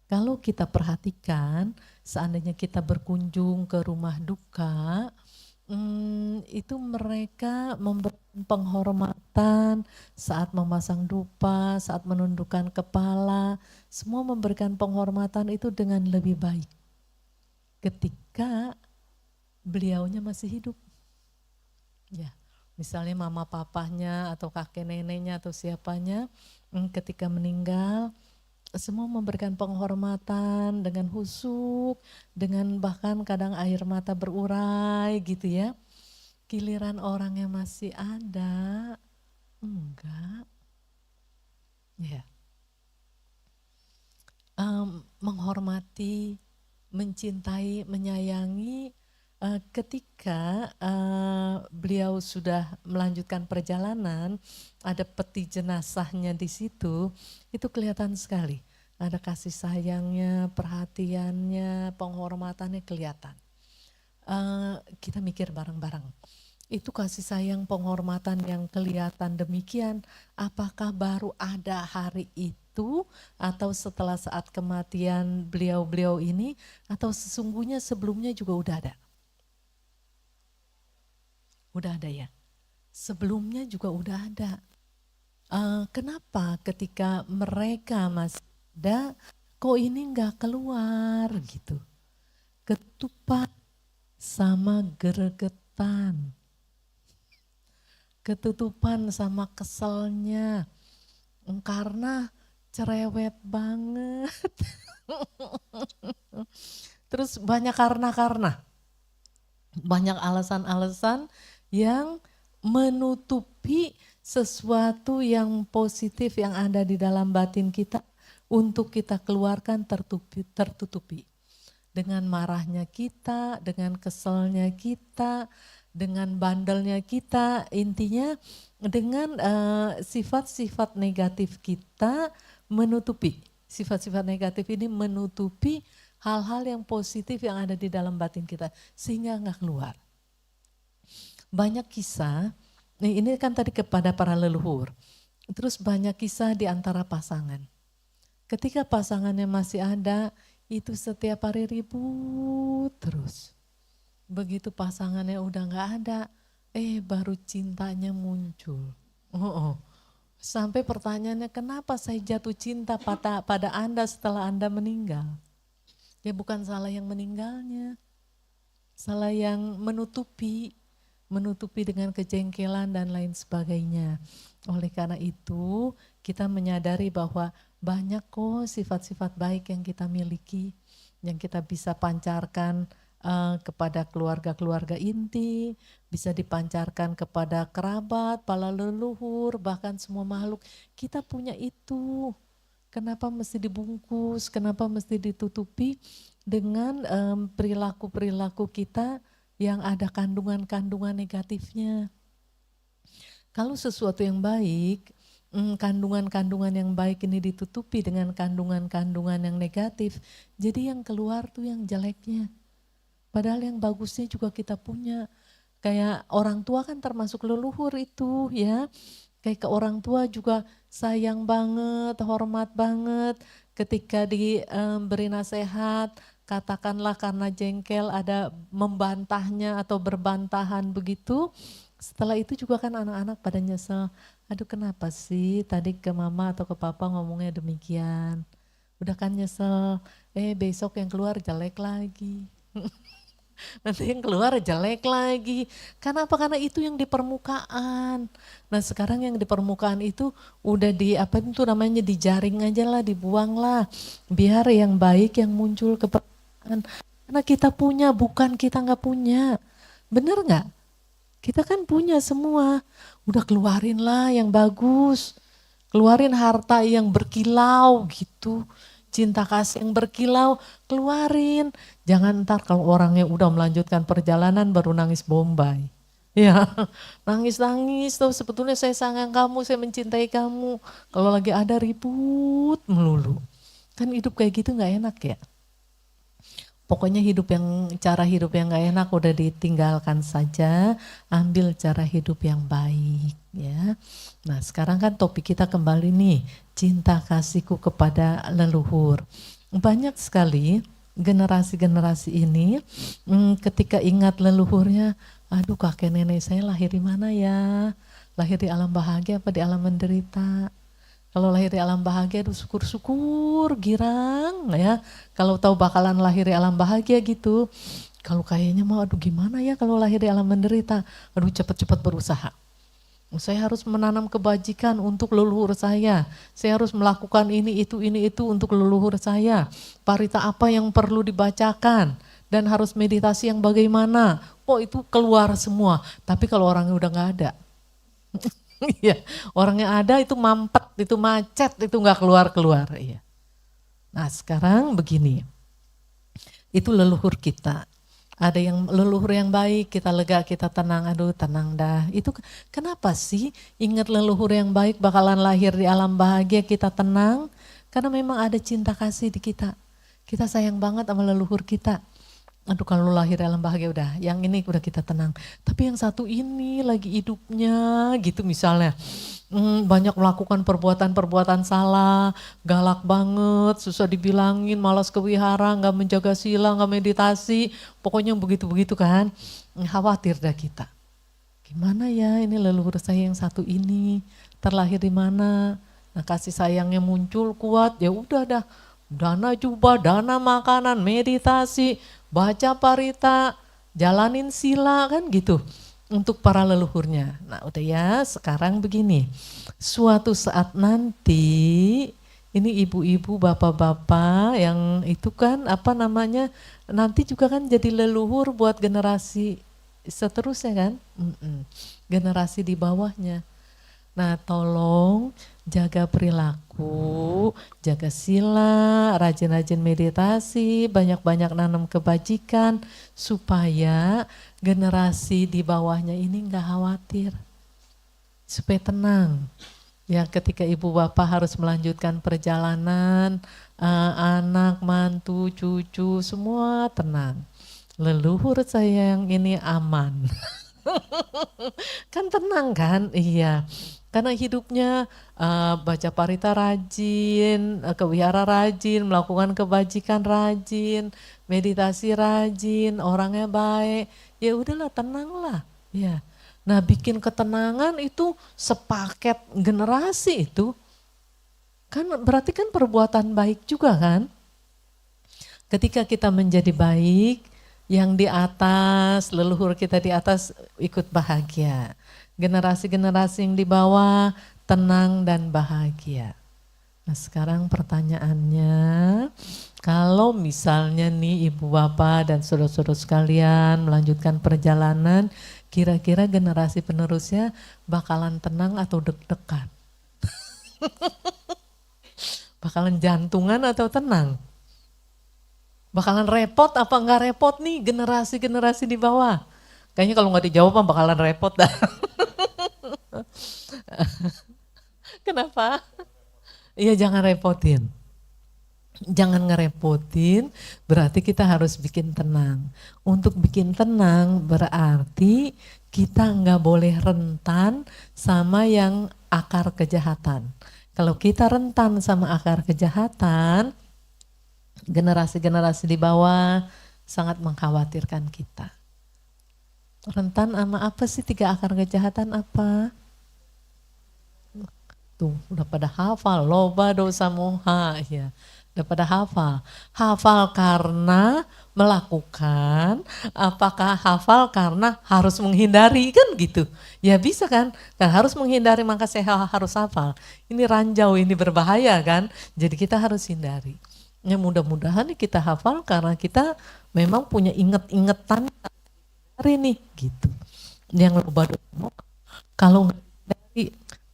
Kalau kita perhatikan, seandainya kita berkunjung ke rumah duka, itu mereka memberikan penghormatan saat memasang dupa, saat menundukkan kepala, semua memberikan penghormatan itu dengan lebih baik ketika beliaunya masih hidup. Ya, misalnya mama papahnya atau kakek neneknya atau siapanya ketika meninggal, semua memberikan penghormatan dengan husuk, dengan bahkan kadang air mata berurai gitu ya. Giliran orang yang masih ada, enggak. Ya, menghormati, mencintai, menyayangi ketika beliau sudah melanjutkan perjalanan, ada peti jenazahnya di situ, itu kelihatan sekali. Ada kasih sayangnya, perhatiannya, penghormatannya kelihatan. Kita mikir bareng-bareng. Itu kasih sayang penghormatan yang kelihatan demikian, apakah baru ada hari itu atau setelah saat kematian beliau-beliau ini, atau sesungguhnya sebelumnya juga udah ada? Udah ada ya? Sebelumnya juga udah ada. Kenapa ketika mereka masih ada, kok ini nggak keluar gitu? Ketupat sama geregetan, ketutupan sama keselnya, karena cerewet banget. Terus banyak karena, banyak alasan-alasan yang menutupi sesuatu yang positif yang ada di dalam batin kita untuk kita keluarkan tertutupi. Dengan marahnya kita, dengan keselnya kita, dengan bandelnya kita, intinya dengan sifat-sifat negatif kita menutupi. Sifat-sifat negatif ini menutupi hal-hal yang positif yang ada di dalam batin kita sehingga nggak keluar. Banyak kisah, ini kan tadi kepada para leluhur, terus banyak kisah di antara pasangan. Ketika pasangannya masih ada, itu setiap hari ribut terus. Begitu pasangannya udah nggak ada, baru cintanya muncul. Sampai pertanyaannya, kenapa saya jatuh cinta pada Anda setelah Anda meninggal? Ya bukan salah yang meninggalnya, salah yang menutupi dengan kejengkelan dan lain sebagainya. Oleh karena itu, kita menyadari bahwa banyak kok sifat-sifat baik yang kita miliki, yang kita bisa pancarkan kepada keluarga-keluarga inti, bisa dipancarkan kepada kerabat, para leluhur, bahkan semua makhluk. Kita punya itu. Kenapa mesti dibungkus, kenapa mesti ditutupi dengan perilaku-perilaku kita yang ada kandungan-kandungan negatifnya. Kalau sesuatu yang baik, kandungan-kandungan yang baik ini ditutupi dengan kandungan-kandungan yang negatif, jadi yang keluar tuh yang jeleknya. Padahal yang bagusnya juga kita punya. Kayak orang tua kan termasuk leluhur itu ya. Kayak ke orang tua juga sayang banget, hormat banget. Ketika diberi nasihat, katakanlah karena jengkel ada membantahnya atau berbantahan begitu. Setelah itu juga kan anak-anak pada nyesel. Aduh kenapa sih tadi ke mama atau ke papa ngomongnya demikian. Udah kan nyesel, besok yang keluar jelek lagi. Nanti yang keluar jelek lagi. Karena apa? Karena itu yang di permukaan. Nah sekarang yang di permukaan itu udah di apa itu namanya dijaring aja lah, dibuang lah. Biar yang baik yang muncul ke permukaan. Karena kita punya, bukan kita nggak punya. Bener nggak? Kita kan punya semua. Udah keluarin lah yang bagus. Keluarin harta yang berkilau gitu. Cinta kasih yang berkilau, keluarin. Jangan ntar kalau orangnya udah melanjutkan perjalanan baru nangis bombay. Ya, nangis-nangis tuh sebetulnya saya sayang kamu, saya mencintai kamu. Kalau lagi ada ribut melulu. Kan hidup kayak gitu nggak enak ya. Pokoknya cara hidup yang gak enak udah ditinggalkan saja, ambil cara hidup yang baik ya. Nah sekarang kan topik kita kembali nih, cinta kasihku kepada leluhur. Banyak sekali generasi-generasi ini ketika ingat leluhurnya, aduh kakek nenek saya lahir di mana ya? Lahir di alam bahagia apa di alam menderita? Kalau lahir di alam bahagia, aduh syukur-syukur, girang ya. Kalau tahu bakalan lahir di alam bahagia gitu. Kalau kayaknya mau aduh gimana ya kalau lahir di alam menderita? Aduh cepat-cepat berusaha. Saya harus menanam kebajikan untuk leluhur saya. Saya harus melakukan ini itu untuk leluhur saya. Parita apa yang perlu dibacakan dan harus meditasi yang bagaimana. Oh itu keluar semua. Tapi kalau orangnya udah nggak ada, ya orangnya ada itu mampet, itu macet, itu nggak keluar. Iya. Nah sekarang begini, itu leluhur kita. Ada yang leluhur yang baik, kita lega, kita tenang, aduh tenang dah. Itu kenapa sih ingat leluhur yang baik bakalan lahir di alam bahagia, kita tenang? Karena memang ada cinta kasih di kita. Kita sayang banget sama leluhur kita. Aduh kalau lahir dalam bahagia udah, yang ini udah kita tenang. Tapi yang satu ini lagi hidupnya gitu misalnya. Banyak melakukan perbuatan-perbuatan salah, galak banget, susah dibilangin, malas kewihara, gak menjaga sila, gak meditasi. Pokoknya begitu-begitu kan, khawatir dah kita. Gimana ya ini leluhur saya yang satu ini, terlahir di mana? Nah kasih sayangnya muncul kuat, ya udah dah. Dana jubah, dana makanan, meditasi, baca parita, jalanin sila kan gitu untuk para leluhurnya. Nah udah ya sekarang begini, suatu saat nanti ini ibu-ibu bapak-bapak yang itu kan apa namanya nanti juga kan jadi leluhur buat generasi seterusnya kan, generasi di bawahnya. Nah tolong jaga perilaku, jaga sila, rajin-rajin meditasi, banyak-banyak nanam kebajikan supaya generasi di bawahnya ini enggak khawatir, supaya tenang. Ya ketika ibu bapak harus melanjutkan perjalanan, anak, mantu, cucu semua tenang. Leluhur saya yang ini aman. Kan tenang kan, iya. Karena hidupnya baca parita rajin, kewihara rajin, melakukan kebajikan rajin, meditasi rajin, orangnya baik. Ya udahlah tenanglah. Ya. Nah bikin ketenangan itu sepaket generasi itu. Kan berarti kan perbuatan baik juga kan. Ketika kita menjadi baik, yang di atas, leluhur kita di atas ikut bahagia. Generasi-generasi yang di bawah tenang dan bahagia. Nah sekarang pertanyaannya, kalau misalnya nih ibu bapak dan saudara-saudara sekalian melanjutkan perjalanan, kira-kira generasi penerusnya bakalan tenang atau deg-degan? Bakalan jantungan atau tenang? Bakalan repot apa enggak repot nih generasi-generasi di bawah? Kayaknya kalau nggak dijawab bakalan repot dah. Kenapa? Iya jangan repotin. Jangan ngerepotin, berarti kita harus bikin tenang. Untuk bikin tenang berarti kita nggak boleh rentan sama yang akar kejahatan. Kalau kita rentan sama akar kejahatan, generasi-generasi di bawah sangat mengkhawatirkan kita. Rentan sama apa sih 3 akar kejahatan apa? Tuh udah pada hafal, loba dosa moha ya. Udah pada hafal. Hafal karena melakukan, apakah hafal karena harus menghindari kan gitu. Ya bisa kan, kan harus menghindari maka saya harus hafal. Ini ranjau, ini berbahaya kan, jadi kita harus hindari. Ya mudah-mudahan kita hafal karena kita memang punya inget-ingetan hari nih gitu. Yang loba dosa kalau nggak dari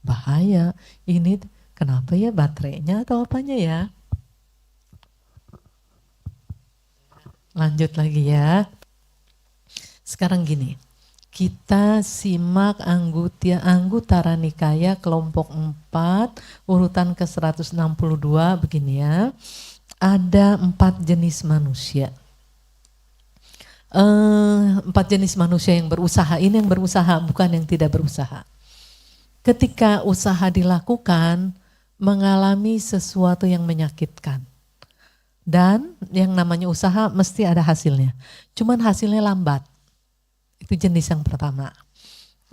bahaya. Ini kenapa ya baterainya atau apanya ya? Lanjut lagi ya. Sekarang gini, kita simak Anggutara Nikaya kelompok 4 urutan ke 162 begini ya. Ada 4 jenis manusia. 4 jenis manusia yang berusaha, ini yang berusaha bukan yang tidak berusaha. Ketika usaha dilakukan mengalami sesuatu yang menyakitkan. Dan yang namanya usaha mesti ada hasilnya. Cuman hasilnya lambat. Itu jenis yang pertama.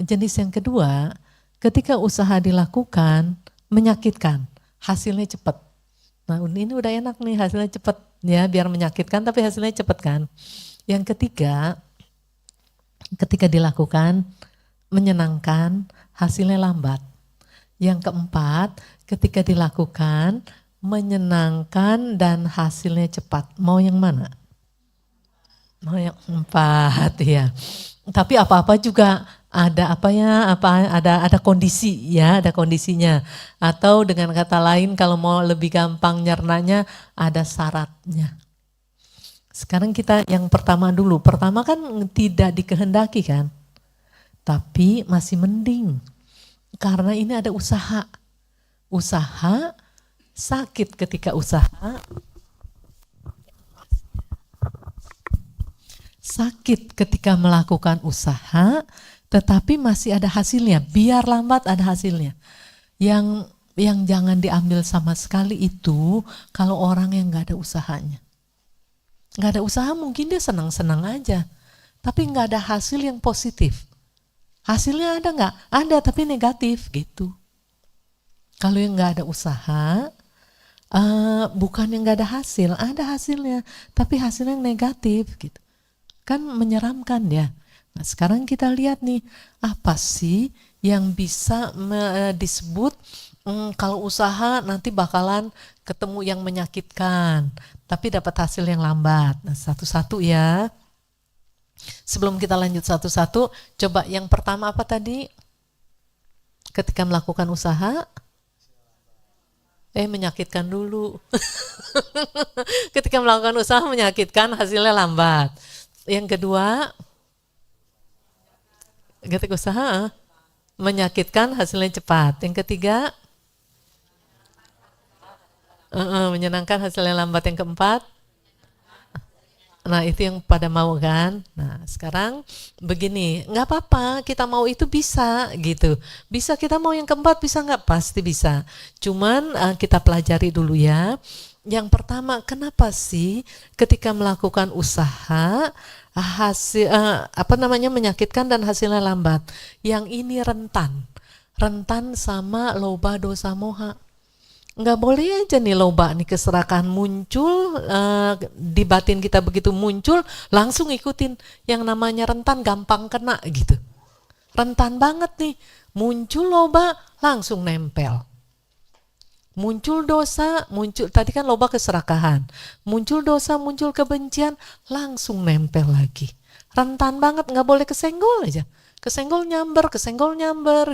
Jenis yang kedua, ketika usaha dilakukan menyakitkan, hasilnya cepat. Nah ini udah enak nih, hasilnya cepat ya, biar menyakitkan tapi hasilnya cepat kan. Yang ketiga, ketika dilakukan menyenangkan, hasilnya lambat. Yang keempat, ketika dilakukan menyenangkan dan hasilnya cepat. Mau yang mana? Mau yang keempat ya. Tapi apa-apa juga ada ada kondisi ya, ada kondisinya. Atau dengan kata lain kalau mau lebih gampang nyernanya ada syaratnya. Sekarang kita yang pertama dulu. Pertama kan tidak dikehendaki kan. Tapi masih mending. Karena ini ada usaha. Usaha sakit ketika usaha. Sakit ketika melakukan usaha, tetapi masih ada hasilnya. Biar lambat ada hasilnya. Yang jangan diambil sama sekali itu kalau orang yang nggak ada usahanya. Nggak ada usaha mungkin dia senang-senang aja, tapi nggak ada hasil yang positif. Hasilnya ada nggak? Ada tapi negatif gitu. Kalau yang nggak ada usaha, bukan yang nggak ada hasil, ada hasilnya, tapi hasilnya yang negatif gitu. Kan menyeramkan ya. Nah sekarang kita lihat nih, apa sih yang bisa disebut kalau usaha nanti bakalan ketemu yang menyakitkan, tapi dapat hasil yang lambat. Nah satu-satu ya. Sebelum kita lanjut satu-satu, coba yang pertama apa tadi? Ketika melakukan usaha, menyakitkan dulu. Ketika melakukan usaha menyakitkan, hasilnya lambat. Yang kedua, ketika usaha menyakitkan, hasilnya cepat. Yang ketiga, menyenangkan, hasilnya lambat. Yang keempat, nah itu yang pada mau kan. Nah sekarang begini, nggak apa-apa kita mau itu bisa gitu. Bisa kita mau yang keempat bisa nggak? Pasti bisa. Cuman kita pelajari dulu ya. Yang pertama, kenapa sih ketika melakukan usaha hasil menyakitkan dan hasilnya lambat? Yang ini rentan sama loba dosa moha. Nggak boleh aja nih loba nih keserakahan muncul di batin kita, begitu muncul langsung ikutin. Yang namanya rentan gampang kena gitu. Rentan banget nih, muncul loba langsung nempel. Muncul dosa, muncul tadi kan loba keserakahan. Muncul dosa, muncul kebencian, langsung nempel lagi. Rentan banget, nggak boleh kesenggol aja. Kesenggol nyamber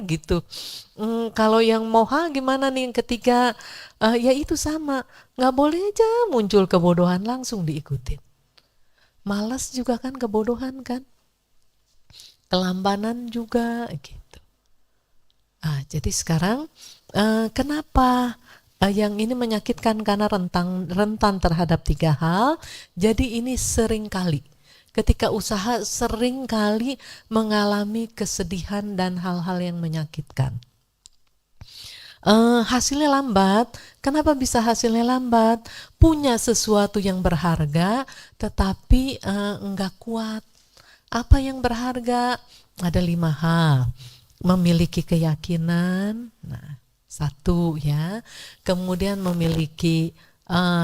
gitu. Kalau yang moha gimana nih yang ketiga? Ya itu sama, nggak boleh aja muncul kebodohan langsung diikutin. Malas juga kan kebodohan kan. Kelambanan juga gitu. Jadi sekarang kenapa yang ini menyakitkan? Karena rentan terhadap 3 hal. Jadi ini sering kali ketika usaha sering kali mengalami kesedihan dan hal-hal yang menyakitkan. Hasilnya lambat. Kenapa bisa hasilnya lambat? Punya sesuatu yang berharga tetapi enggak kuat. Apa yang berharga? Ada 5 hal. Memiliki keyakinan, nah 1 ya. Kemudian memiliki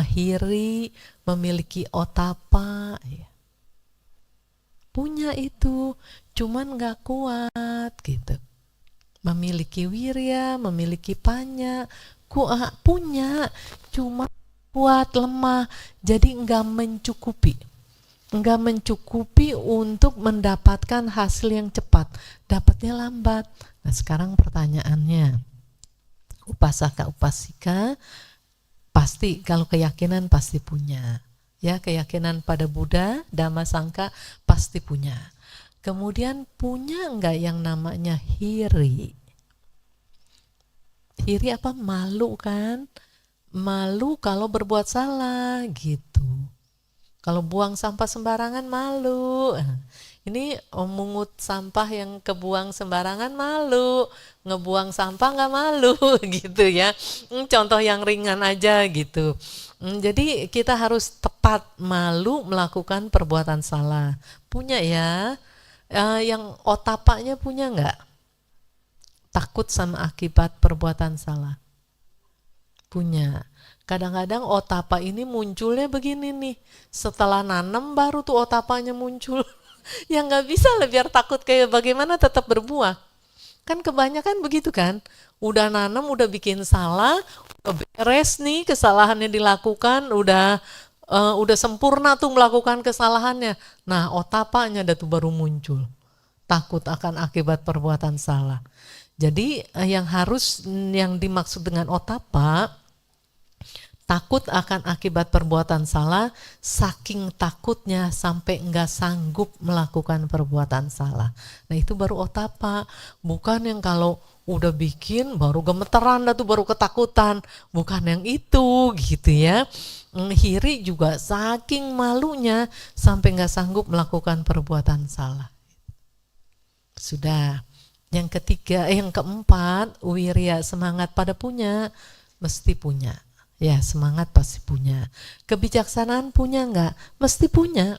hiri, memiliki otapa, ya. Punya itu, cuman nggak kuat gitu. Memiliki wirya, memiliki panya, punya, cuma kuat lemah, jadi nggak mencukupi. Nggak mencukupi untuk mendapatkan hasil yang cepat, dapatnya lambat. Nah sekarang pertanyaannya, upasaka upasika pasti kalau keyakinan pasti punya, ya keyakinan pada Buddha, Dhamma, Sangka pasti punya. Kemudian punya nggak yang namanya hiri? Hiri apa? Malu kan? Malu kalau berbuat salah gitu. Kalau buang sampah sembarangan malu. Ini mungut sampah yang kebuang sembarangan malu, ngebuang sampah nggak malu gitu ya. Contoh yang ringan aja gitu. Jadi kita harus tepat malu melakukan perbuatan salah. Punya ya, yang otapaknya punya nggak? Takut sama akibat perbuatan salah. Punya. Kadang-kadang otapa ini munculnya begini nih. Setelah nanam baru tuh otapanya muncul. Ya nggak bisa lah biar takut kayak bagaimana tetap berbuah. Kan kebanyakan begitu kan. Udah nanam, udah bikin salah, udah beres nih kesalahannya dilakukan, udah sempurna tuh melakukan kesalahannya. Nah otapanya ada tuh baru muncul. Takut akan akibat perbuatan salah. Jadi yang dimaksud dengan otapa, takut akan akibat perbuatan salah, saking takutnya sampai enggak sanggup melakukan perbuatan salah. Nah itu baru otapa, bukan yang kalau udah bikin baru gemeteran dah tuh baru ketakutan, bukan yang itu gitu ya. Hiri juga saking malunya sampai enggak sanggup melakukan perbuatan salah. Sudah. Yang ketiga, yang keempat, wirya, semangat pada punya, mesti punya. Ya semangat pasti punya. Kebijaksanaan punya nggak? Mesti punya.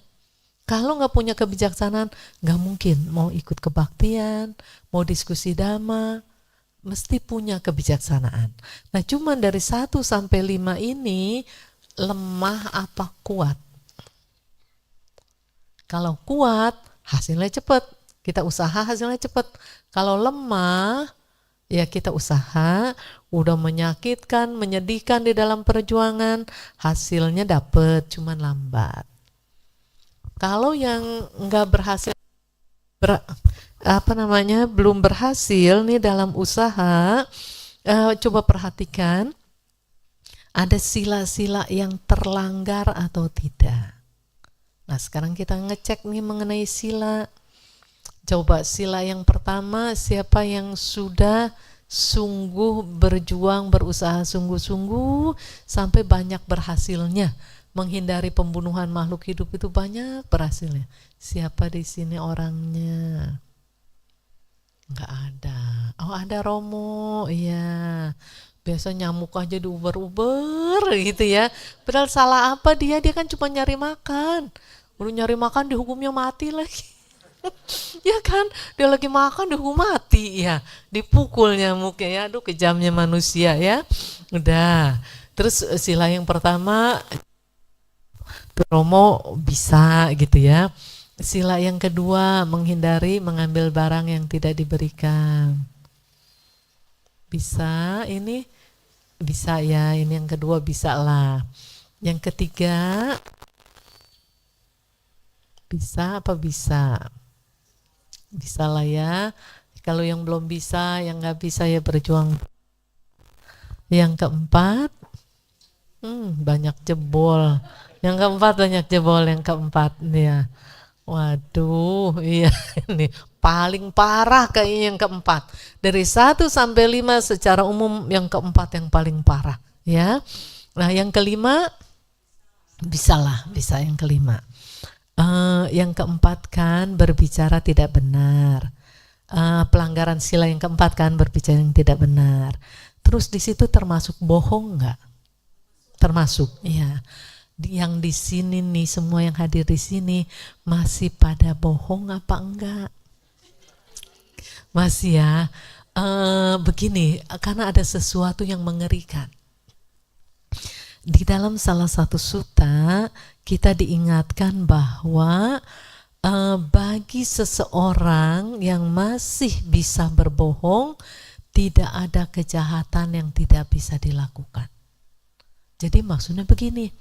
Kalau nggak punya kebijaksanaan, nggak mungkin mau ikut kebaktian, mau diskusi dhamma, mesti punya kebijaksanaan. Nah cuman dari 1 sampai 5 ini, lemah apa kuat? Kalau kuat, hasilnya cepat. Kita usaha hasilnya cepat. Kalau lemah, ya kita usaha, udah menyakitkan, menyedihkan di dalam perjuangan, hasilnya dapet, cuman lambat. Kalau yang nggak berhasil, belum berhasil nih dalam usaha, coba perhatikan, ada sila-sila yang terlanggar atau tidak. Nah sekarang kita ngecek nih mengenai sila. Coba sila yang pertama, siapa yang sudah sungguh berjuang, berusaha sungguh-sungguh sampai banyak berhasilnya menghindari pembunuhan makhluk hidup, itu banyak berhasilnya. Siapa di sini orangnya? Enggak ada. Oh ada Romo, iya. Biasa nyamuk aja diuber-uber gitu ya. Padahal salah apa dia? Dia kan cuma nyari makan. Udah nyari makan dihukumnya mati lagi. Ya kan, dia lagi makan dihukum mati ya, dipukul nyamuknya ya. Aduh kejamnya manusia ya. Udah. Terus sila yang pertama, Romo bisa gitu ya. Sila yang kedua, menghindari mengambil barang yang tidak diberikan. Bisa, ini bisa ya, ini yang kedua bisa lah. Yang ketiga, bisa apa bisa? Bisa lah ya. Kalau yang belum bisa, yang nggak bisa ya berjuang. Yang keempat, banyak jebol. Yang keempat banyak jebol. Yang keempat ya. Waduh, iya ini paling parah kayaknya yang keempat. Dari 1 sampai 5 secara umum yang keempat yang paling parah ya. Nah yang kelima, bisa yang kelima. Yang keempat kan berbicara tidak benar. Pelanggaran sila yang keempat kan berbicara yang tidak benar. Terus di situ termasuk bohong nggak? Termasuk, ya. Yang di sini nih, semua yang hadir di sini masih pada bohong apa enggak? Masih ya. Begini, karena ada sesuatu yang mengerikan. Di dalam salah satu sutta kita diingatkan bahwa bagi seseorang yang masih bisa berbohong, tidak ada kejahatan yang tidak bisa dilakukan. Jadi maksudnya begini,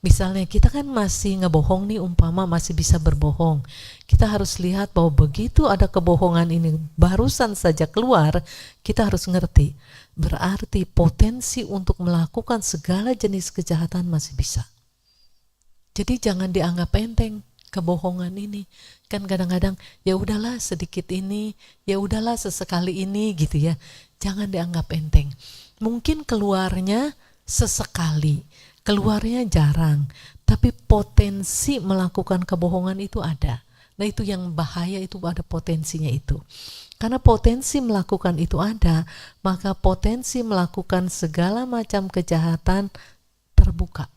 misalnya kita kan masih ngebohong nih, umpama masih bisa berbohong. Kita harus lihat bahwa begitu ada kebohongan ini barusan saja keluar, kita harus ngerti. Berarti potensi untuk melakukan segala jenis kejahatan masih bisa. Jadi jangan dianggap enteng kebohongan ini. Kan kadang-kadang ya udahlah sedikit ini, ya udahlah sesekali ini gitu ya. Jangan dianggap enteng. Mungkin keluarnya sesekali, keluarnya jarang, tapi potensi melakukan kebohongan itu ada. Nah itu yang bahaya, itu ada potensinya itu. Karena potensi melakukan itu ada, maka potensi melakukan segala macam kejahatan terbuka.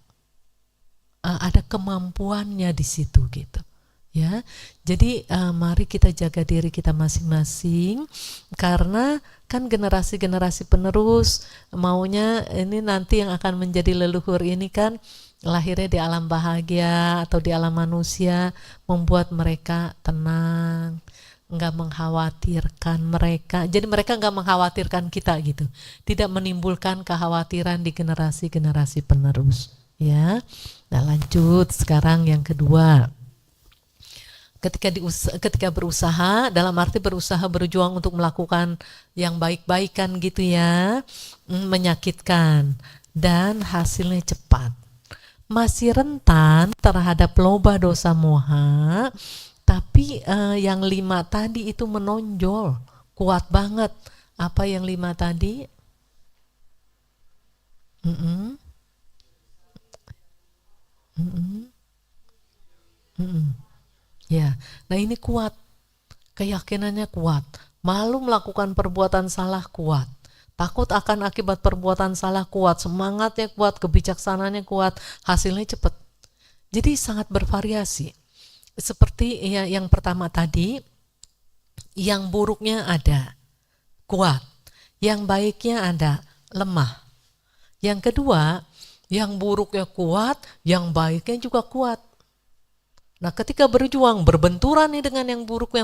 Ada kemampuannya di situ gitu. Ya, jadi mari kita jaga diri kita masing-masing, karena kan generasi-generasi penerus maunya ini nanti yang akan menjadi leluhur ini kan lahirnya di alam bahagia atau di alam manusia, membuat mereka tenang, nggak mengkhawatirkan mereka. Jadi mereka nggak mengkhawatirkan kita gitu, tidak menimbulkan kekhawatiran di generasi-generasi penerus. Ya, nah lanjut sekarang yang kedua. Ketika berusaha, dalam arti berusaha berjuang untuk melakukan yang baik-baikan gitu ya, menyakitkan dan hasilnya cepat. Masih rentan terhadap loba dosa moha, tapi yang 5 tadi itu menonjol, kuat banget. Apa yang 5 tadi? Ya, nah ini kuat, keyakinannya kuat, malu melakukan perbuatan salah kuat, takut akan akibat perbuatan salah kuat, semangatnya kuat, kebijaksanaannya kuat, hasilnya cepat. Jadi sangat bervariasi. Seperti yang pertama tadi, yang buruknya ada, kuat. Yang baiknya ada, lemah. Yang kedua, yang buruknya kuat, yang baiknya juga kuat. Nah ketika berjuang, berbenturan nih dengan yang buruk,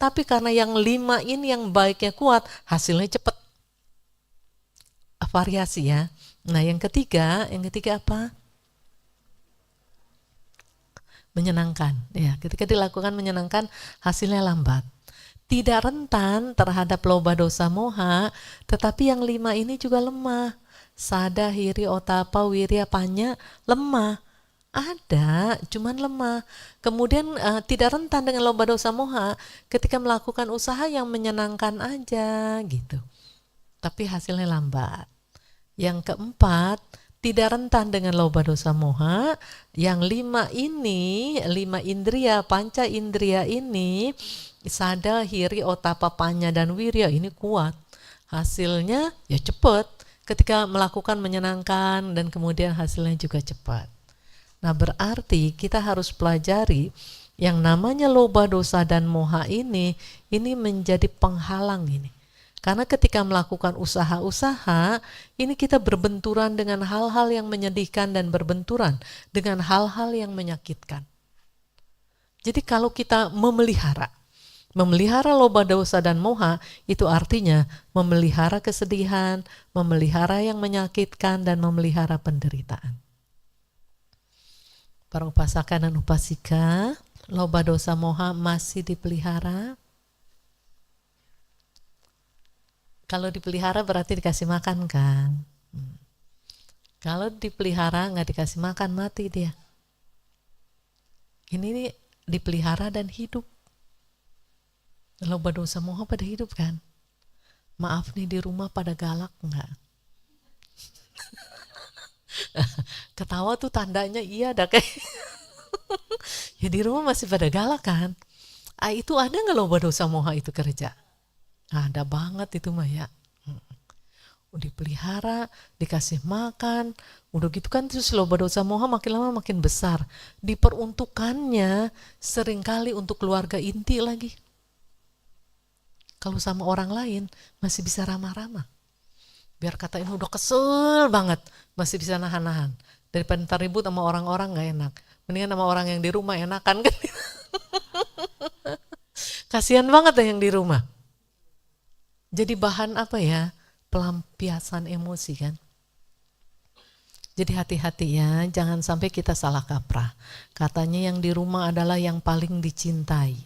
tapi karena yang 5 ini yang baiknya kuat, hasilnya cepat. Variasi ya. Nah yang ketiga apa? Menyenangkan. Ya, ketika dilakukan menyenangkan, hasilnya lambat. Tidak rentan terhadap loba dosa moha, tetapi yang 5 ini juga lemah. Sada, hiri, otapa, wirya, panya, lemah. Ada, cuman lemah. Kemudian tidak rentan dengan loba dosa moha ketika melakukan usaha yang menyenangkan aja gitu. Tapi hasilnya lambat. Yang keempat, tidak rentan dengan loba dosa moha. Yang 5 ini, 5 indria, panca indria ini, sada, hiri, otapa, panya, dan wirya ini kuat. Hasilnya ya cepat ketika melakukan menyenangkan, dan kemudian hasilnya juga cepat. Nah berarti kita harus pelajari yang namanya loba dosa dan moha ini menjadi penghalang ini. Karena ketika melakukan usaha-usaha, ini kita berbenturan dengan hal-hal yang menyedihkan dan berbenturan dengan hal-hal yang menyakitkan. Jadi kalau kita memelihara loba dosa dan moha, itu artinya memelihara kesedihan, memelihara yang menyakitkan, dan memelihara penderitaan. Para upasaka dan upasika, loba dosa moha masih dipelihara. Kalau dipelihara berarti dikasih makan kan. Kalau dipelihara nggak dikasih makan, mati dia. Ini nih dipelihara dan hidup. Loba dosa moha pada hidup kan. Maaf nih, di rumah pada galak nggak? Ketawa tuh tandanya iya dah kayak. Ya di rumah masih pada galak kan. Itu ada nggak loba dosa moha itu kerja? Ada banget itu mah ya. Dipelihara, dikasih makan, udah gitu kan terus loba dosa moha makin lama makin besar. Diperuntukannya seringkali untuk keluarga inti lagi. Kalau sama orang lain masih bisa ramah-ramah. Biar kata ini udah kesel banget, masih bisa nahan-nahan. Daripada ntar ribut sama orang-orang gak enak. Mendingan sama orang yang di rumah enakan kan. Kasihan banget yang di rumah. Jadi bahan apa ya? Pelampiasan emosi kan. Jadi hati-hati ya, jangan sampai kita salah kaprah. Katanya yang di rumah adalah yang paling dicintai,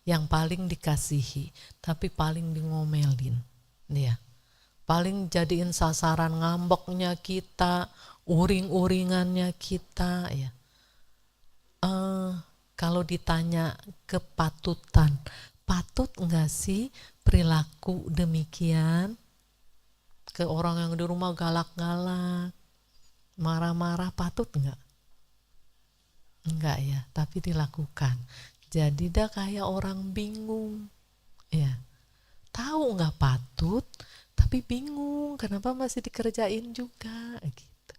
yang paling dikasihi, tapi paling dingomelin. Ya. Paling jadiin sasaran ngambeknya kita, uring-uringannya kita ya. Kalau ditanya kepatutan, patut enggak sih perilaku demikian ke orang yang di rumah galak-galak, marah-marah, patut enggak? Enggak ya, tapi dilakukan. Jadi dah kayak orang bingung. Ya, tahu nggak patut, tapi bingung kenapa masih dikerjain juga gitu.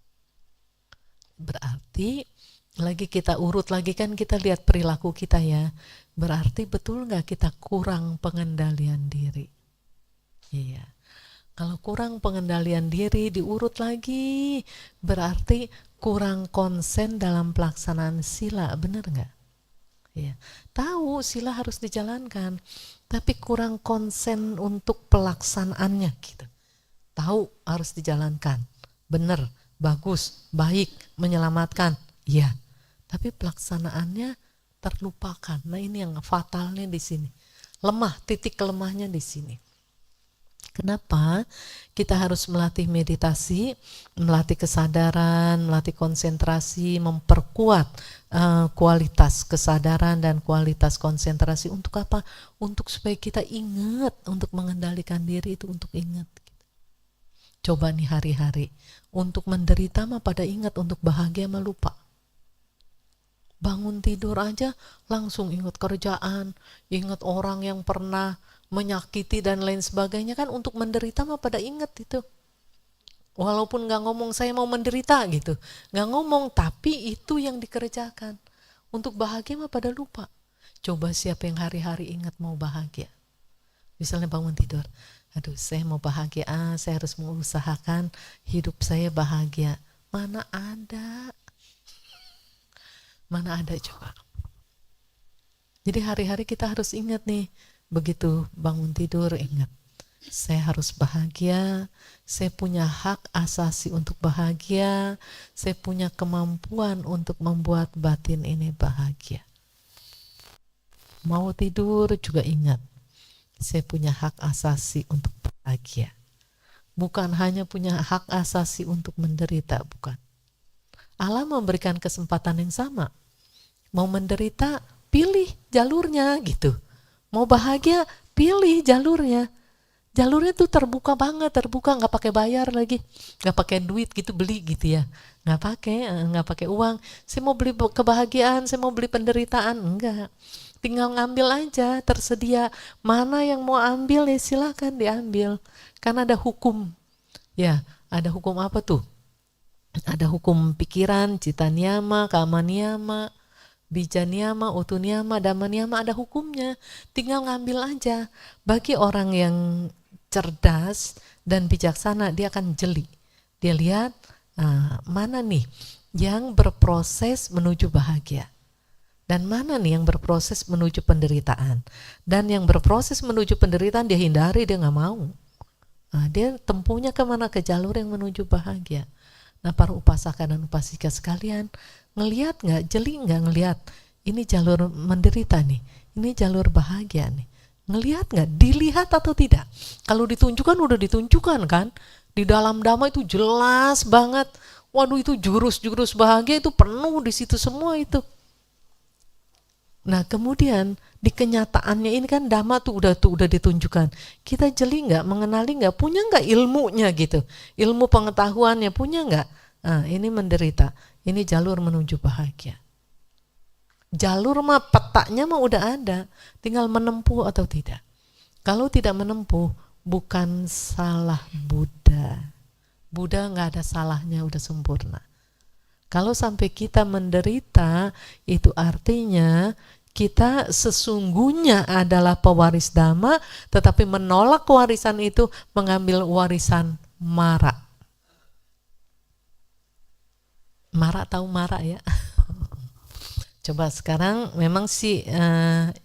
Berarti lagi kita urut lagi kan, kita lihat perilaku kita ya. Berarti betul nggak kita kurang pengendalian diri? Iya. Kalau kurang pengendalian diri, diurut lagi, berarti kurang konsen dalam pelaksanaan sila, benar nggak? Ya, tahu sila harus dijalankan, tapi kurang konsen untuk pelaksanaannya gitu. Tahu harus dijalankan, benar, bagus, baik, menyelamatkan, iya. Tapi pelaksanaannya terlupakan. Nah ini yang fatalnya di sini. Lemah, titik lemahnya di sini. Kenapa kita harus melatih meditasi, melatih kesadaran, melatih konsentrasi, memperkuat kualitas kesadaran dan kualitas konsentrasi. Untuk apa? Untuk supaya kita ingat, untuk mengendalikan diri itu untuk ingat. Coba nih hari-hari, untuk menderita mah pada ingat, untuk bahagia mah lupa. Bangun tidur aja langsung ingat kerjaan, ingat orang yang pernah menyakiti dan lain sebagainya kan. Untuk menderita mah pada ingat itu. Walaupun gak ngomong saya mau menderita gitu, gak ngomong, tapi itu yang dikerjakan. Untuk bahagia mah pada lupa. Coba siapa yang hari-hari ingat mau bahagia? Misalnya bangun tidur, aduh saya mau bahagia, saya harus mengusahakan hidup saya bahagia. Mana ada? Mana ada coba? Jadi hari-hari kita harus ingat nih, begitu bangun tidur ingat, saya harus bahagia, saya punya hak asasi untuk bahagia, saya punya kemampuan untuk membuat batin ini bahagia. Mau tidur juga ingat, saya punya hak asasi untuk bahagia. Bukan hanya punya hak asasi untuk menderita, bukan. Allah memberikan kesempatan yang sama. Mau menderita, pilih jalurnya gitu. Mau bahagia, pilih jalurnya. Jalurnya tuh terbuka banget, terbuka, nggak pakai bayar lagi, nggak pakai duit gitu beli gitu ya, nggak pakai uang. Saya mau beli kebahagiaan, saya mau beli penderitaan, enggak. Tinggal ngambil aja, tersedia. Mana yang mau ambil ya silakan diambil. Karena ada hukum, ya ada hukum apa tuh? Ada hukum pikiran, cita niyama, kama niyama, bija niyama, utu niyama, dhamma niyama, ada hukumnya. Tinggal ngambil aja. Bagi orang yang cerdas dan bijaksana, dia akan jeli. Dia lihat mana nih yang berproses menuju bahagia, dan mana nih yang berproses menuju penderitaan. Dan yang berproses menuju penderitaan dia hindari, dia nggak mau. Dia tempuhnya kemana? Ke jalur yang menuju bahagia. Nah para upasaka dan upasika sekalian, ngelihat nggak, jeli nggak ngelihat ini jalur menderita nih, ini jalur bahagia nih. Ngelihat nggak, dilihat atau tidak? Kalau ditunjukkan udah ditunjukkan kan, di dalam Dhamma itu jelas banget. Waduh itu jurus-jurus bahagia itu penuh di situ semua itu. Nah kemudian di kenyataannya ini kan Dhamma tuh udah ditunjukkan. Kita jeli nggak, mengenali nggak, punya nggak ilmunya gitu, ilmu pengetahuannya punya nggak? Ini menderita, ini jalur menuju bahagia. Jalur mah petanya mah udah ada, tinggal menempuh atau tidak. Kalau tidak menempuh, bukan salah Buddha. Buddha nggak ada salahnya, udah sempurna. Kalau sampai kita menderita, itu artinya kita sesungguhnya adalah pewaris Dhamma, tetapi menolak warisan itu, mengambil warisan Mara. Mara, tahu Mara ya? Coba sekarang memang sih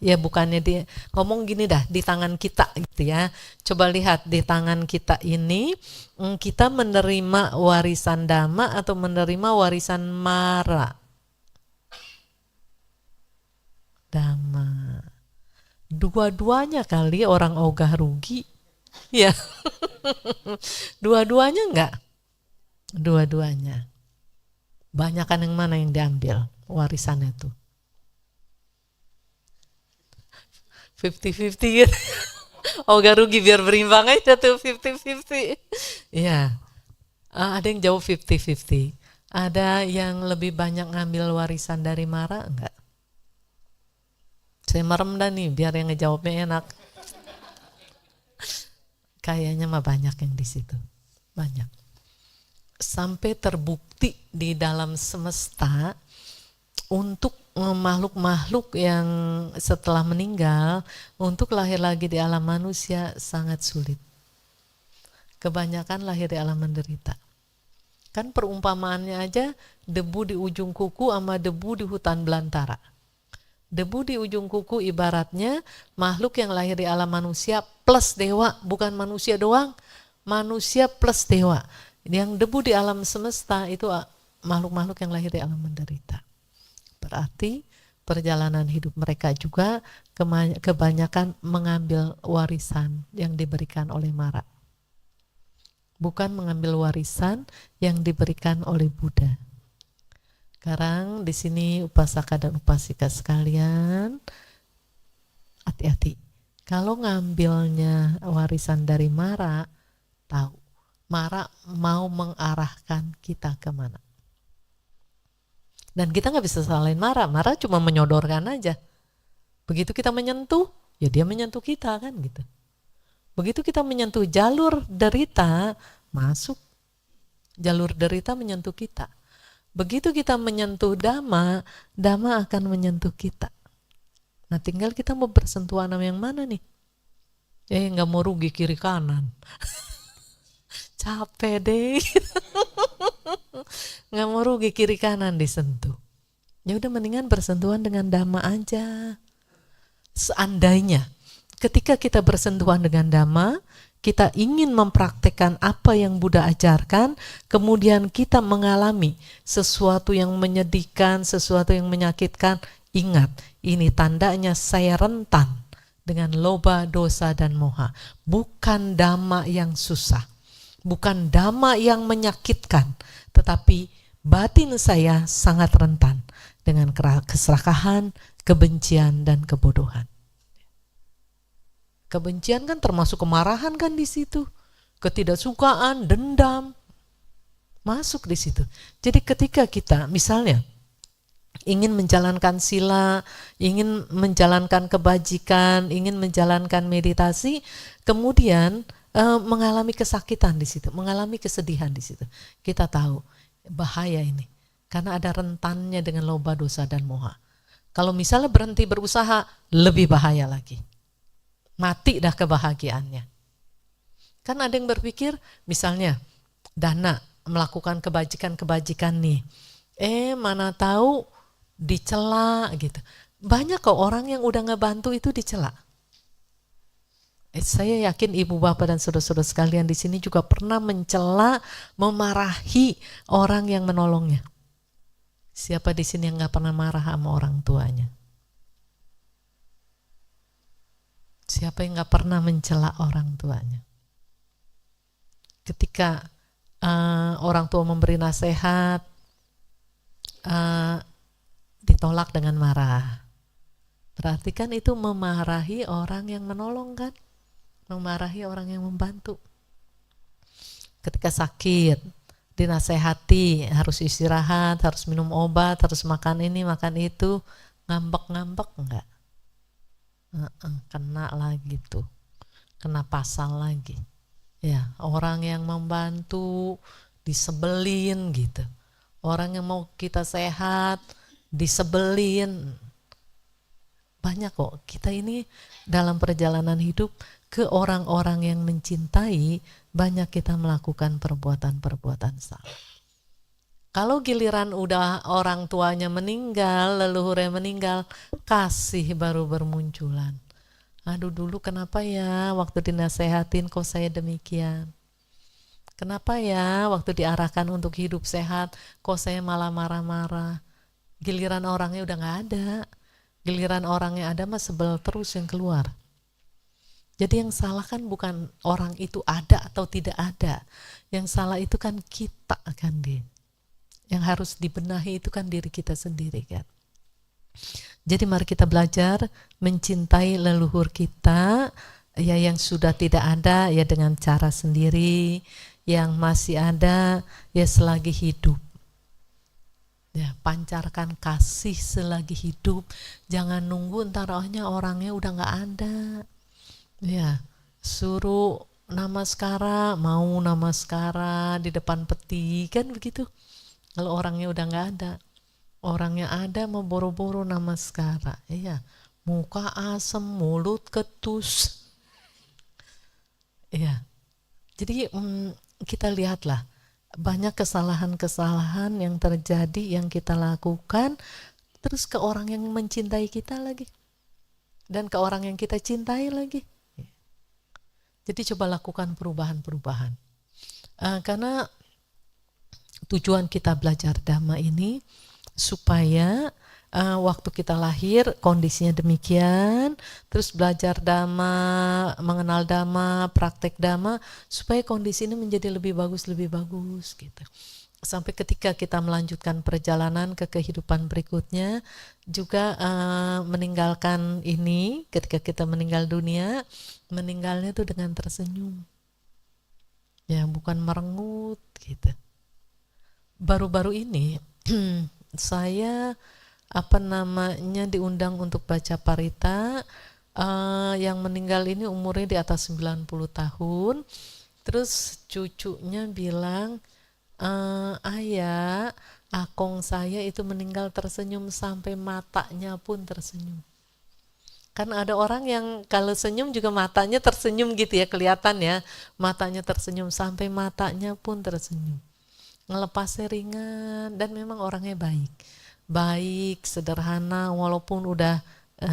ya bukannya dia ngomong gini dah, di tangan kita gitu ya. Coba lihat di tangan kita ini, kita menerima warisan Dhamma atau menerima warisan Mara? Dhamma. Dua-duanya kali orang ogah rugi. Ya. Dua-duanya enggak? Dua-duanya. Banyakan yang mana yang diambil warisannya tuh? 50-50 gitu. Ogah rugi biar berimbang aja tuh 50-50. Ya. Ada yang jauh 50-50. Ada yang lebih banyak ngambil warisan dari Mara enggak? Saya merem dah nih biar yang ngejawabnya enak. Kayaknya mah banyak yang di situ. Banyak. Sampai terbukti di dalam semesta untuk makhluk-makhluk yang setelah meninggal untuk lahir lagi di alam manusia sangat sulit. Kebanyakan lahir di alam menderita. Kan perumpamaannya aja debu di ujung kuku sama debu di hutan belantara. Debu di ujung kuku ibaratnya makhluk yang lahir di alam manusia plus dewa, bukan manusia doang, manusia plus dewa. Yang debu di alam semesta itu makhluk-makhluk yang lahir di alam menderita. Berarti perjalanan hidup mereka juga kebanyakan mengambil warisan yang diberikan oleh Mara. Bukan mengambil warisan yang diberikan oleh Buddha. Sekarang di sini upasaka dan upasika sekalian, hati-hati. Kalau ngambilnya warisan dari Mara, tahu Mara mau mengarahkan kita kemana. Dan kita nggak bisa salahin Mara. Mara cuma menyodorkan aja. Begitu kita menyentuh, ya dia menyentuh kita kan gitu. Begitu kita menyentuh jalur derita, masuk. Jalur derita menyentuh kita. Begitu kita menyentuh Dhamma, Dhamma akan menyentuh kita. Nah tinggal kita mau bersentuhan sama yang mana nih? Nggak mau rugi kiri kanan. Capek deh. Nggak mau rugi kiri kanan disentuh. Ya udah mendingan bersentuhan dengan Dhamma aja. Seandainya ketika kita bersentuhan dengan Dhamma, kita ingin mempraktekkan apa yang Buddha ajarkan, kemudian kita mengalami sesuatu yang menyedihkan, sesuatu yang menyakitkan, ingat, ini tandanya saya rentan dengan loba, dosa, dan moha. Bukan Dhamma yang susah, bukan Dhamma yang menyakitkan, tetapi batin saya sangat rentan dengan keserakahan, kebencian, dan kebodohan. Kebencian kan termasuk kemarahan kan di situ, ketidaksukaan, dendam, masuk di situ. Jadi ketika kita misalnya ingin menjalankan sila, ingin menjalankan kebajikan, ingin menjalankan meditasi, kemudian mengalami kesakitan di situ, mengalami kesedihan di situ, kita tahu bahaya ini, karena ada rentannya dengan loba, dosa, dan moha. Kalau misalnya berhenti berusaha, lebih bahaya lagi. Mati dah kebahagiaannya. Kan ada yang berpikir misalnya Dana melakukan kebajikan-kebajikan nih. Mana tahu dicela gitu. Banyak kok orang yang udah ngebantu itu dicela. Saya yakin ibu bapak dan saudara-saudara sekalian di sini juga pernah mencela, memarahi orang yang menolongnya. Siapa di sini yang nggak pernah marah sama orang tuanya? Siapa yang gak pernah mencela orang tuanya? Ketika orang tua memberi nasihat, ditolak dengan marah. Berarti kan itu memarahi orang yang menolong kan? Memarahi orang yang membantu. Ketika sakit, dinasehati, harus istirahat, harus minum obat, harus makan ini, makan itu, ngambek-ngambek enggak? Kena lagi tuh, kena pasal lagi. Ya, orang yang membantu disebelin gitu. Orang yang mau kita sehat disebelin. Banyak kok kita ini dalam perjalanan hidup ke orang-orang yang mencintai, banyak kita melakukan perbuatan-perbuatan salah. Kalau giliran udah orang tuanya meninggal, leluhurnya meninggal, kasih baru bermunculan. Aduh dulu kenapa ya waktu dinasehatin kok saya demikian? Kenapa ya waktu diarahkan untuk hidup sehat kok saya malah marah-marah? Giliran orangnya udah gak ada. Giliran orangnya ada mah sebel terus yang keluar. Jadi yang salah kan bukan orang itu ada atau tidak ada. Yang salah itu kan kita kan dia. Yang harus dibenahi itu kan diri kita sendiri kan. Jadi mari kita belajar mencintai leluhur kita ya, yang sudah tidak ada ya dengan cara sendiri, yang masih ada ya selagi hidup. Ya, pancarkan kasih selagi hidup. Jangan nunggu ntar orangnya udah nggak ada. Ya, suruh namaskara, mau namaskara di depan peti, kan begitu. Kalau orangnya udah nggak ada, orangnya ada mau boro-boro namaskara. Iya, muka asem, mulut ketus. Iya, jadi kita lihatlah banyak kesalahan-kesalahan yang terjadi yang kita lakukan terus ke orang yang mencintai kita lagi dan ke orang yang kita cintai lagi. Jadi coba lakukan perubahan-perubahan. Karena tujuan kita belajar Dhamma ini supaya waktu kita lahir kondisinya demikian, terus belajar Dhamma, mengenal Dhamma, praktek Dhamma, supaya kondisi ini menjadi lebih bagus gitu. Sampai ketika kita melanjutkan perjalanan ke kehidupan berikutnya, juga meninggalkan ini, ketika kita meninggal dunia, meninggalnya itu dengan tersenyum. Ya, bukan merengut gitu. Baru-baru ini saya diundang untuk baca parita. Yang meninggal ini umurnya di atas 90 tahun. Terus cucunya bilang, ayah, akong saya itu meninggal tersenyum sampai matanya pun tersenyum. Kan ada orang yang kalau senyum juga matanya tersenyum gitu ya, kelihatan ya, matanya tersenyum sampai matanya pun tersenyum. Ngelepasnya ringan dan memang orangnya baik, sederhana, walaupun udah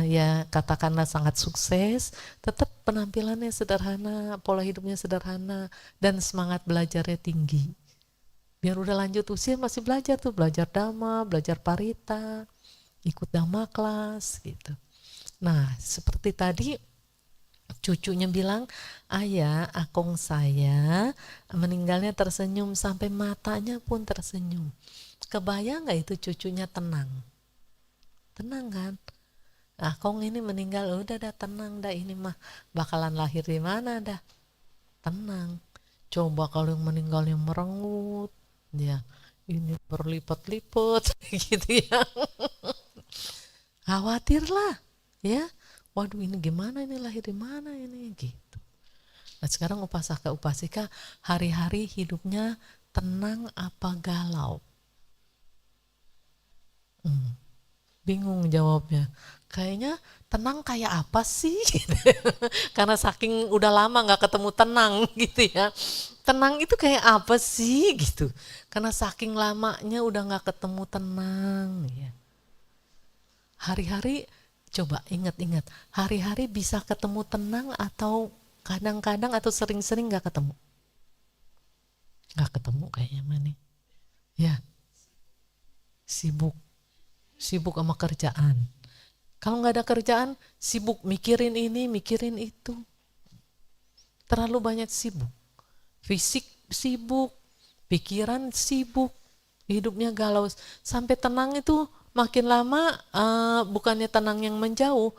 ya katakanlah sangat sukses, tetap penampilannya sederhana, pola hidupnya sederhana, dan semangat belajarnya tinggi. Biar udah lanjut usia masih belajar Dhamma, belajar parita, ikut Dhamma kelas gitu. Nah, seperti tadi cucunya bilang, ayah, akong saya meninggalnya tersenyum sampai matanya pun tersenyum. Kebayang gak itu cucunya tenang kan? Akong ini meninggal, udah dah tenang dah, ini mah bakalan lahir di mana dah, tenang. Coba kalau yang meninggalnya merengut, ya ini berlipat-lipat gitu ya, khawatir lah ya, waduh ini gimana, ini lahir di mana ini gitu. Nah sekarang upasaka upasika hari-hari hidupnya tenang apa galau? Bingung jawabnya. Kayaknya tenang kayak apa sih? Karena saking udah lama nggak ketemu tenang gitu ya. Tenang itu kayak apa sih gitu? Karena saking lamanya udah nggak ketemu tenang ya. Hari-hari coba ingat-ingat, hari-hari bisa ketemu tenang atau kadang-kadang atau sering-sering nggak ketemu? Nggak ketemu kayaknya mana? Ya, sibuk sama kerjaan. Kalau nggak ada kerjaan, sibuk mikirin ini, mikirin itu. Terlalu banyak sibuk. Fisik sibuk, pikiran sibuk, hidupnya galau. Sampai tenang itu makin lama bukannya tenang yang menjauh,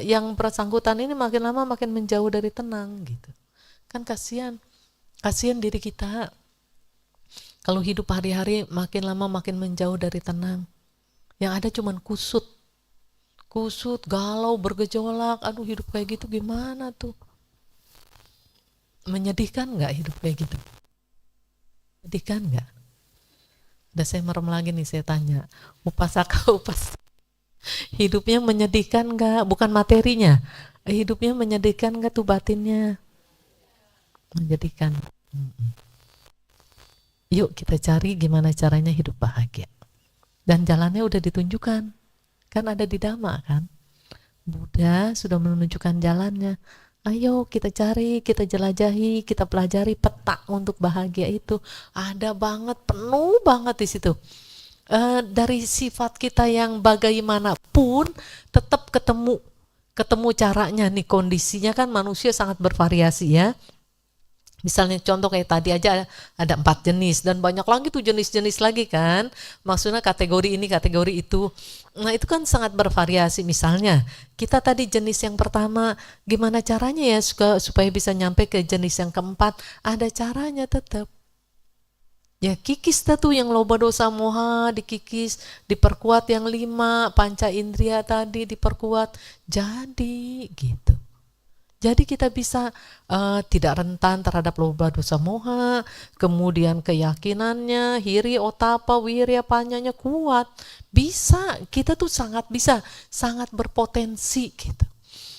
yang bersangkutan ini makin lama makin menjauh dari tenang gitu. Kan kasihan diri kita kalau hidup hari-hari makin lama makin menjauh dari tenang. Yang ada cuman kusut, galau, bergejolak. Aduh hidup kayak gitu gimana tuh? Menyedihkan nggak hidup kayak gitu? Menyedihkan nggak? Udah saya merem lagi nih, saya tanya. Upasaka hidupnya menyedihkan nggak? Bukan materinya. Hidupnya menyedihkan nggak tuh batinnya? Menyedihkan. Yuk kita cari gimana caranya hidup bahagia. Dan jalannya udah ditunjukkan. Kan ada di Dhamma kan. Buddha sudah menunjukkan jalannya. Ayo kita cari, kita jelajahi, kita pelajari peta untuk bahagia itu. Ada banget, penuh banget di situ. Dari sifat kita yang bagaimanapun tetap ketemu caranya nih. Kondisinya kan manusia sangat bervariasi ya. Misalnya contoh kayak tadi aja ada 4 jenis dan banyak lagi tuh jenis-jenis lagi kan. Maksudnya kategori ini, kategori itu. Nah itu kan sangat bervariasi. Misalnya kita tadi jenis yang pertama, gimana caranya ya supaya bisa nyampe ke jenis yang keempat? Ada caranya tetap. Ya kikis dah tuh yang loba dosa moha dikikis, diperkuat yang 5, panca indria tadi diperkuat, jadi gitu. Jadi kita bisa tidak rentan terhadap loba dosa moha, kemudian keyakinannya, hiri otapa, wirya panyanya kuat. Bisa, kita tuh sangat bisa, sangat berpotensi gitu.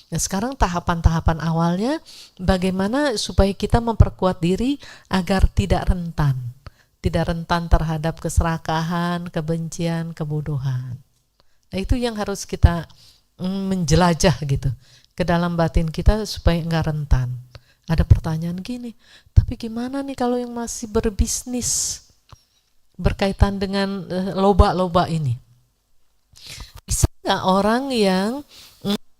Nah sekarang tahapan-tahapan awalnya bagaimana supaya kita memperkuat diri agar tidak rentan. Tidak rentan terhadap keserakahan, kebencian, kebodohan. Nah itu yang harus kita menjelajah gitu ke dalam batin kita supaya enggak rentan. Ada pertanyaan gini, tapi gimana nih kalau yang masih berbisnis berkaitan dengan loba-loba ini? Bisa nggak orang yang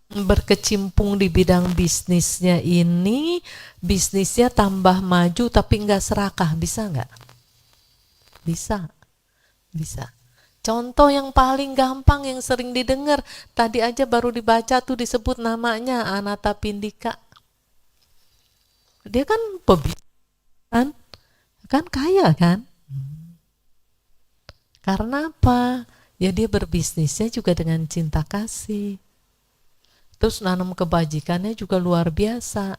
berkecimpung di bidang bisnisnya ini, bisnisnya tambah maju tapi nggak serakah, bisa nggak? Bisa, bisa. Contoh yang paling gampang yang sering didengar, tadi aja baru dibaca tuh disebut namanya Anathapindika. Dia kan pebisnis kan kaya kan? Karena apa? Ya dia berbisnisnya juga dengan cinta kasih. Terus nanam kebajikannya juga luar biasa.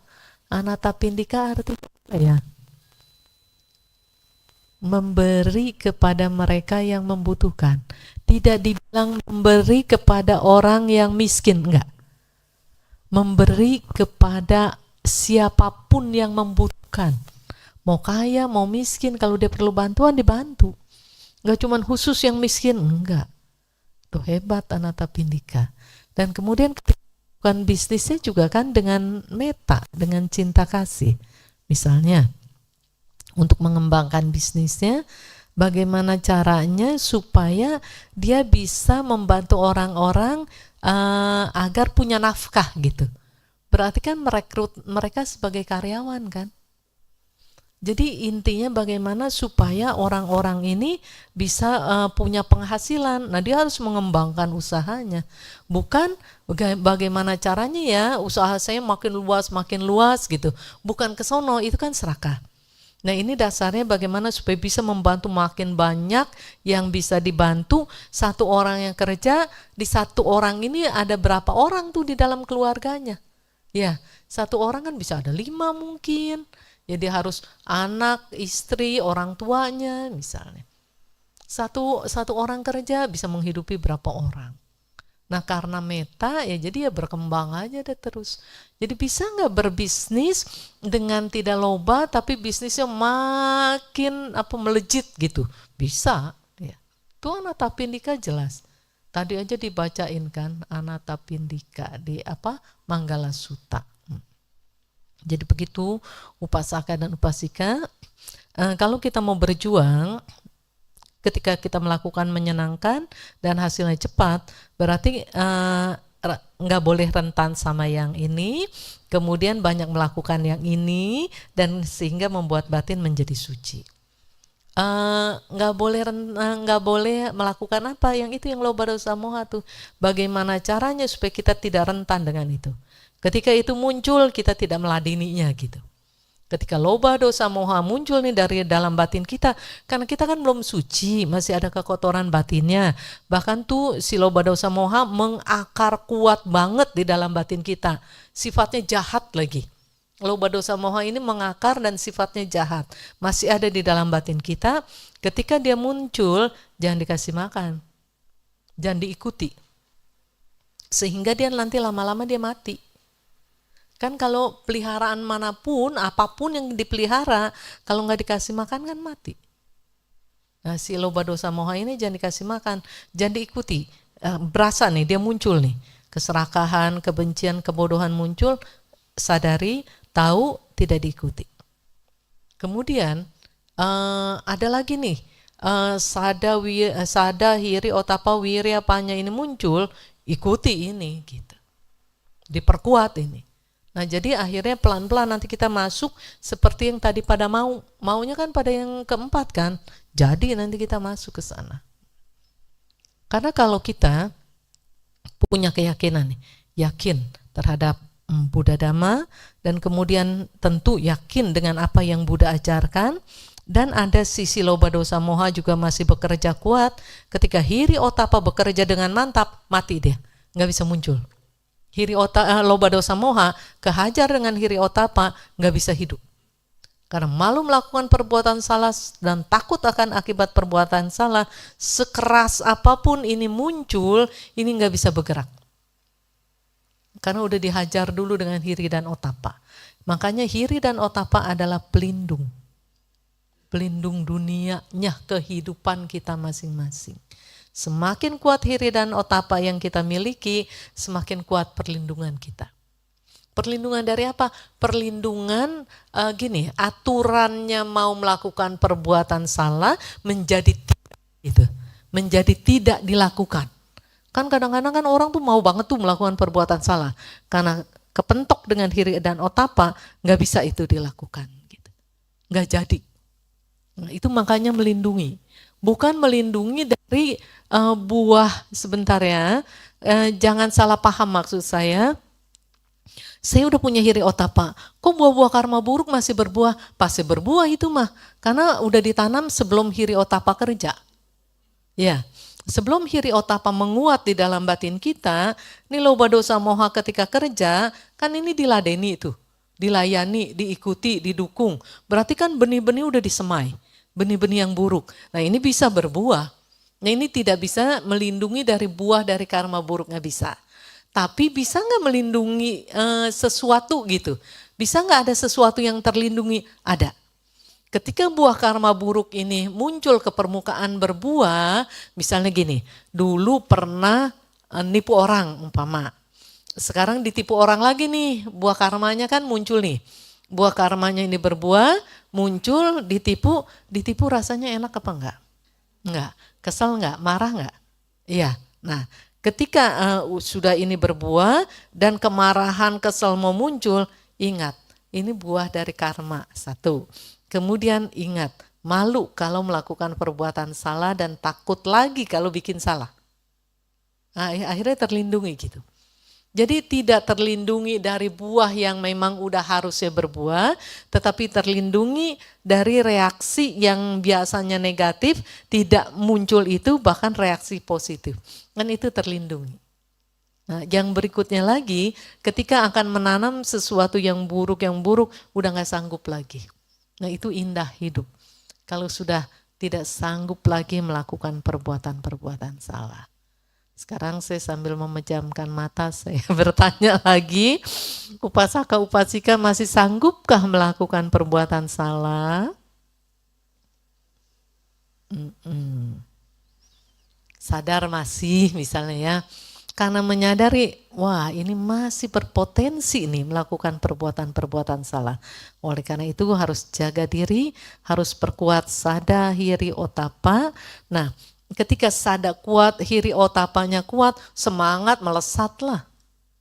Anathapindika artinya apa ya? Memberi kepada mereka yang membutuhkan. Tidak dibilang memberi kepada orang yang miskin, enggak. Memberi kepada siapapun yang membutuhkan. Mau kaya, mau miskin, kalau dia perlu bantuan dibantu. Enggak cuma khusus yang miskin, enggak. Tuh hebat Anathapindika. Dan kemudian bukan bisnisnya juga kan dengan meta, dengan cinta kasih. Misalnya untuk mengembangkan bisnisnya, bagaimana caranya supaya dia bisa membantu orang-orang agar punya nafkah gitu. Berarti kan merekrut mereka sebagai karyawan kan. Jadi intinya bagaimana supaya orang-orang ini bisa punya penghasilan. Nah dia harus mengembangkan usahanya. Bukan bagaimana caranya ya usaha saya makin luas gitu. Bukan ke sono, itu kan serakah. Nah ini dasarnya bagaimana supaya bisa membantu makin banyak yang bisa dibantu. Satu orang yang kerja, di satu orang ini ada berapa orang tuh di dalam keluarganya. Ya, satu orang kan bisa ada 5 mungkin. Jadi harus anak, istri, orang tuanya misalnya. Satu orang kerja bisa menghidupi berapa orang. Nah karena meta ya jadi ya berkembang aja deh terus. Jadi bisa nggak berbisnis dengan tidak loba tapi bisnisnya makin melejit gitu? Bisa. Ya. Itu Anathapindika jelas. Tadi aja dibacain kan Anathapindika di Manggala Sutta. Jadi begitu upasaka dan upasika. Kalau kita mau berjuang, ketika kita melakukan menyenangkan dan hasilnya cepat, berarti nggak boleh rentan sama yang ini, kemudian banyak melakukan yang ini, dan sehingga membuat batin menjadi suci. Nggak boleh melakukan apa yang itu yang loba dosa moha tuh. Bagaimana caranya supaya kita tidak rentan dengan itu? Ketika itu muncul kita tidak meladeninya gitu. Ketika loba dosa moha muncul nih dari dalam batin kita, karena kita kan belum suci, masih ada kekotoran batinnya. Bahkan tuh si loba dosa moha mengakar kuat banget di dalam batin kita. Sifatnya jahat lagi. Loba dosa moha ini mengakar dan sifatnya jahat. Masih ada di dalam batin kita. Ketika dia muncul, jangan dikasih makan. Jangan diikuti. Sehingga dia nanti lama-lama dia mati. Kan kalau peliharaan manapun, apapun yang dipelihara, kalau nggak dikasih makan kan mati. Nah si loba dosa moha ini jangan dikasih makan, jangan diikuti. Berasa nih, dia muncul nih. Keserakahan, kebencian, kebodohan muncul, sadari, tahu, tidak diikuti. Kemudian ada lagi nih, sada, hiri, otapa, wirya, panya ini muncul, ikuti ini gitu. Diperkuat ini. Nah jadi akhirnya pelan-pelan nanti kita masuk seperti yang tadi pada maunya kan pada yang keempat kan, jadi nanti kita masuk ke sana. Karena kalau kita punya keyakinan, yakin terhadap Buddha Dhamma dan kemudian tentu yakin dengan apa yang Buddha ajarkan, Dan ada sisi loba dosa moha juga masih bekerja kuat. Ketika hiri otapa bekerja dengan mantap, mati dia, nggak bisa muncul. Loba dosa moha kehajar dengan hiri otapa, nggak bisa hidup. Karena malu melakukan perbuatan salah dan takut akan akibat perbuatan salah, sekeras apapun ini muncul, ini nggak bisa bergerak. Karena udah dihajar dulu dengan hiri dan otapa. Makanya hiri dan otapa adalah pelindung dunianya, kehidupan kita masing-masing. Semakin kuat hiri dan otapa yang kita miliki, semakin kuat perlindungan kita. Perlindungan dari apa? Perlindungan aturannya mau melakukan perbuatan salah menjadi tidak dilakukan. Kan kadang-kadang kan orang tuh mau banget tuh melakukan perbuatan salah, karena kepentok dengan hiri dan otapa, nggak bisa itu dilakukan, gitu. Nggak jadi. Nah, itu makanya melindungi, bukan melindungi dari buah. Sebentar ya, jangan salah paham maksud saya. Saya udah punya hiri otapa, kok buah-buah karma buruk masih berbuah? Pasti berbuah itu mah, karena udah ditanam sebelum hiri otapa kerja. Ya, sebelum hiri otapa menguat di dalam batin kita, ini loba dosa moha ketika kerja, kan ini diladeni itu, dilayani, diikuti, didukung. Berarti kan benih-benih udah disemai, benih-benih yang buruk. Nah ini bisa berbuah. Nah ini tidak bisa melindungi dari buah dari karma buruk, nggak bisa. Tapi bisa nggak melindungi sesuatu gitu? Bisa nggak ada sesuatu yang terlindungi? Ada. Ketika buah karma buruk ini muncul ke permukaan berbuah, misalnya gini, dulu pernah nipu orang umpama. Sekarang ditipu orang lagi nih, buah karmanya kan muncul nih. Buah karmanya ini berbuah, muncul, ditipu rasanya enak apa enggak? Enggak. Kesel enggak? Marah enggak? Iya. Nah, ketika sudah ini berbuah dan kemarahan, kesel mau muncul, ingat, ini buah dari karma, satu. Kemudian ingat, malu kalau melakukan perbuatan salah dan takut lagi kalau bikin salah. Nah, akhirnya terlindungi gitu. Jadi tidak terlindungi dari buah yang memang udah harusnya berbuah, tetapi terlindungi dari reaksi yang biasanya negatif, tidak muncul itu, bahkan reaksi positif. Kan itu terlindungi. Nah, yang berikutnya lagi, ketika akan menanam sesuatu yang buruk, udah gak sanggup lagi. Nah itu indah hidup. Kalau sudah tidak sanggup lagi melakukan perbuatan-perbuatan salah. Sekarang saya sambil memejamkan mata, saya bertanya lagi, upasaka upasika masih sanggupkah melakukan perbuatan salah? Sadar masih misalnya ya, karena menyadari, wah ini masih berpotensi nih melakukan perbuatan-perbuatan salah. Oleh karena itu harus jaga diri, harus perkuat sada, hiri, otapa. Nah, ketika sada kuat, hiri otapanya kuat, semangat melesatlah.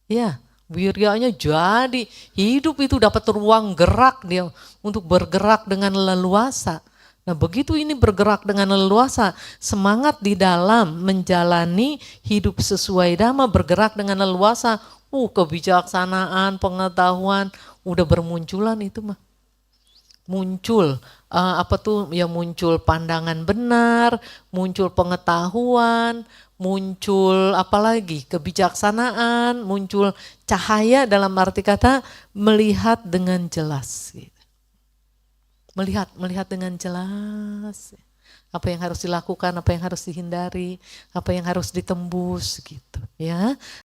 Ya, wiryanya jadi, hidup itu dapat ruang gerak dia untuk bergerak dengan leluasa. Nah begitu ini bergerak dengan leluasa, semangat di dalam menjalani hidup sesuai dhamma bergerak dengan leluasa, kebijaksanaan, pengetahuan, udah bermunculan itu mah. Muncul muncul pandangan benar, muncul pengetahuan, muncul apalagi kebijaksanaan, muncul cahaya dalam arti kata melihat dengan jelas. Melihat dengan jelas apa yang harus dilakukan, apa yang harus dihindari, apa yang harus ditembus gitu ya.